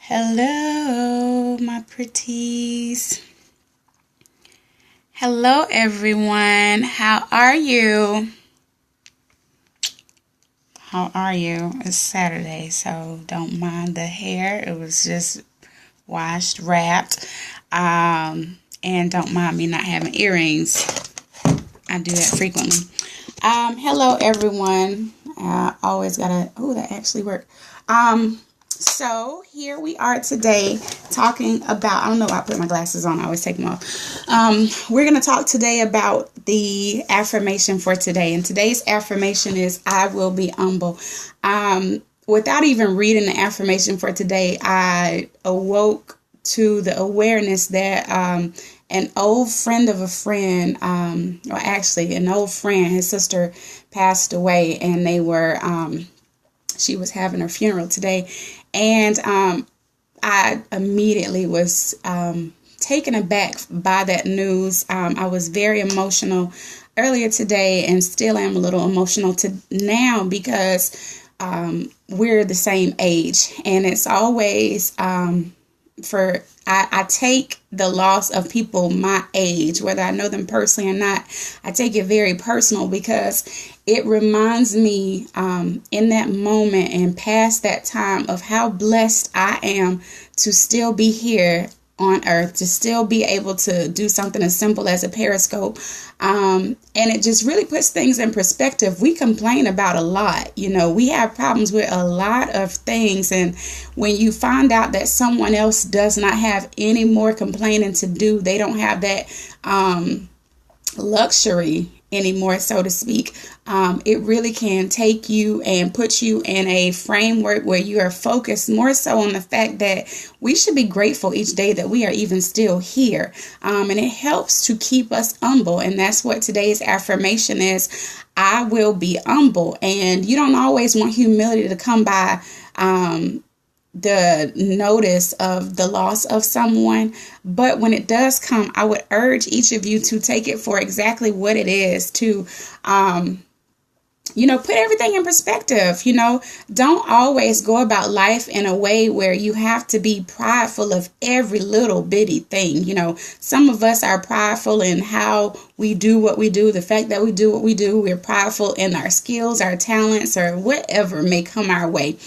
Hello, my pretties. Hello, everyone. How are you? How are you? It's Saturday, so don't mind the hair. It was just washed, wrapped. And don't mind me not having earrings. I do that frequently. Hello, everyone. Always gotta. Oh, that actually worked. So here we are today talking about, I don't know why I put my glasses on, I always take them off. We're going to talk today about the affirmation for today. And today's affirmation is, I will be humble. Without even reading the affirmation for today, I awoke to the awareness that an old friend of a friend, or actually an old friend, his sister passed away, and she was having her funeral today. And I immediately was taken aback by that news. I was very emotional earlier today and still am a little emotional now because we're the same age. And it's always I take the loss of people my age, whether I know them personally or not, I take it very personal because it reminds me in that moment and past that time of how blessed I am to still be here on earth, to still be able to do something as simple as a periscope. And it just really puts things in perspective. We complain about a lot, we have problems with a lot of things. And when you find out that someone else does not have any more complaining to do, they don't have that luxury anymore, so to speak, it really can take you and put you in a framework where you are focused more so on the fact that we should be grateful each day that we are even still here. And it helps to keep us humble. And that's what today's affirmation is. I will be humble. And you don't always want humility to come by the notice of the loss of someone. But when it does come, I would urge each of you to take it for exactly what it is, to put everything in perspective. Don't always go about life in a way where you have to be prideful of every little bitty thing. Some of us are prideful in how we do what we do, the fact that we do what we do. We're prideful in our skills, our talents, or whatever may come our way.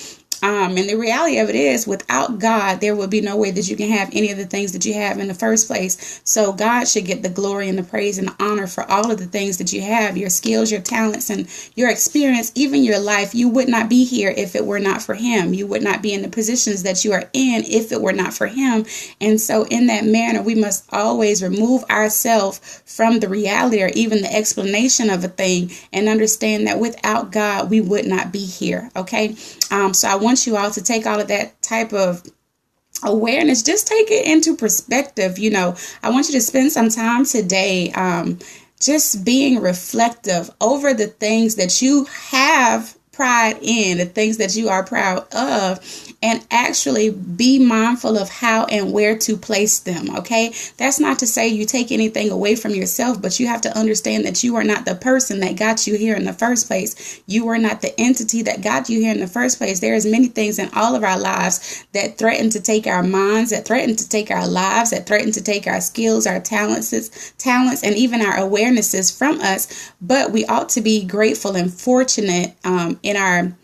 And the reality of it is, without God, there will be no way that you can have any of the things that you have in the first place. So God should get the glory and the praise and the honor for all of the things that you have, your skills, your talents, and your experience, even your life. You would not be here if it were not for Him. You would not be in the positions that you are in if it were not for Him. And so in that manner, we must always remove ourselves from the reality or even the explanation of a thing and understand that without God, we would not be here. Okay. So I want you all to take all of that type of awareness, just take it into perspective. I want you to spend some time today just being reflective over the things that you have pride in, the things that you are proud of, and actually be mindful of how and where to place them. Okay. That's not to say you take anything away from yourself, but you have to understand that you are not the person that got you here in the first place. You are not the entity that got you here in the first place. There is many things in all of our lives that threaten to take our minds, that threaten to take our lives, that threaten to take our skills, our talents, and even our awarenesses from us. But we ought to be grateful and fortunate in our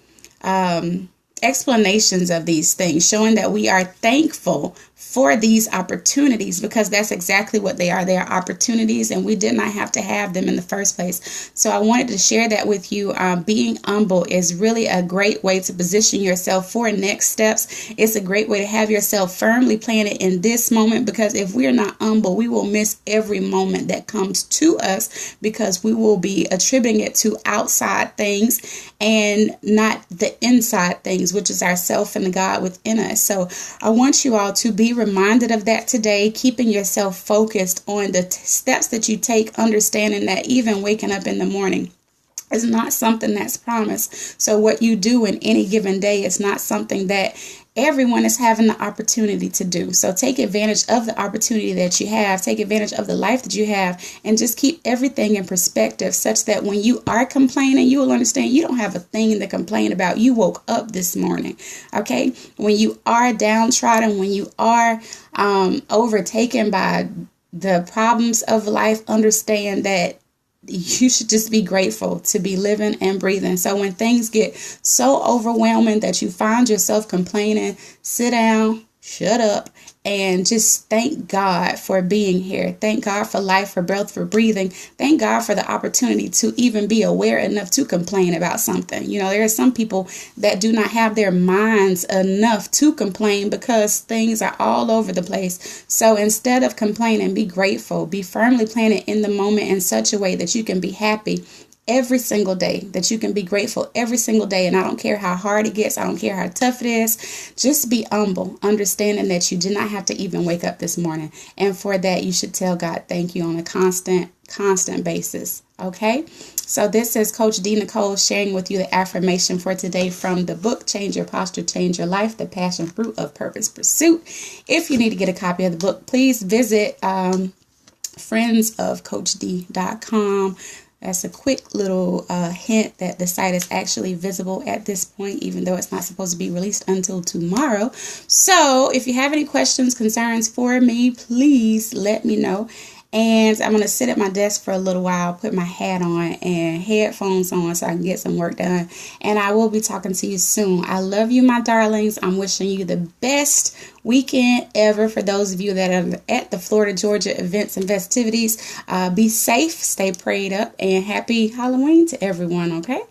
explanations of these things, showing that we are thankful for these opportunities, because that's exactly what they are. They are opportunities, and we did not have to have them in the first place. So I wanted to share that with you. Being humble is really a great way to position yourself for next steps. It's a great way to have yourself firmly planted in this moment, because if we're not humble, we will miss every moment that comes to us, because we will be attributing it to outside things and not the inside things, which is ourself and the God within us. So I want you all to be reminded of that today, keeping yourself focused on the steps that you take, understanding that even waking up in the morning is not something that's promised. So what you do in any given day is not something that everyone is having the opportunity to do. So take advantage of the opportunity that you have, take advantage of the life that you have, and just keep everything in perspective such that when you are complaining, you will understand you don't have a thing to complain about. You woke up this morning. Okay. When you are downtrodden, when you are overtaken by the problems of life, understand that you should just be grateful to be living and breathing. So when things get so overwhelming that you find yourself complaining, sit down, shut up, and just thank God for being here. Thank God for life, for breath, for breathing. Thank God for the opportunity to even be aware enough to complain about something. You know, there are some people that do not have their minds enough to complain because things are all over the place. So instead of complaining, be grateful, be firmly planted in the moment in such a way that you can be happy every single day, that you can be grateful every single day. And I don't care how hard it gets. I don't care how tough it is. Just be humble, understanding that you did not have to even wake up this morning. And for that, you should tell God thank you on a constant basis. Okay. So this is Coach D. Nicole sharing with you the affirmation for today from the book, Change Your Posture, Change Your Life, The Passion Fruit of Purpose Pursuit. If you need to get a copy of the book, please visit friendsofcoachd.com. That's a quick little hint that the site is actually visible at this point, even though it's not supposed to be released until tomorrow. So if you have any questions, concerns for me, please let me know. And I'm going to sit at my desk for a little while, put my hat on and headphones on so I can get some work done. And I will be talking to you soon. I love you, my darlings. I'm wishing you the best weekend ever. For those of you that are at the Florida, Georgia events and festivities, be safe, stay prayed up, and happy Halloween to everyone, okay?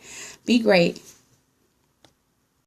Be great.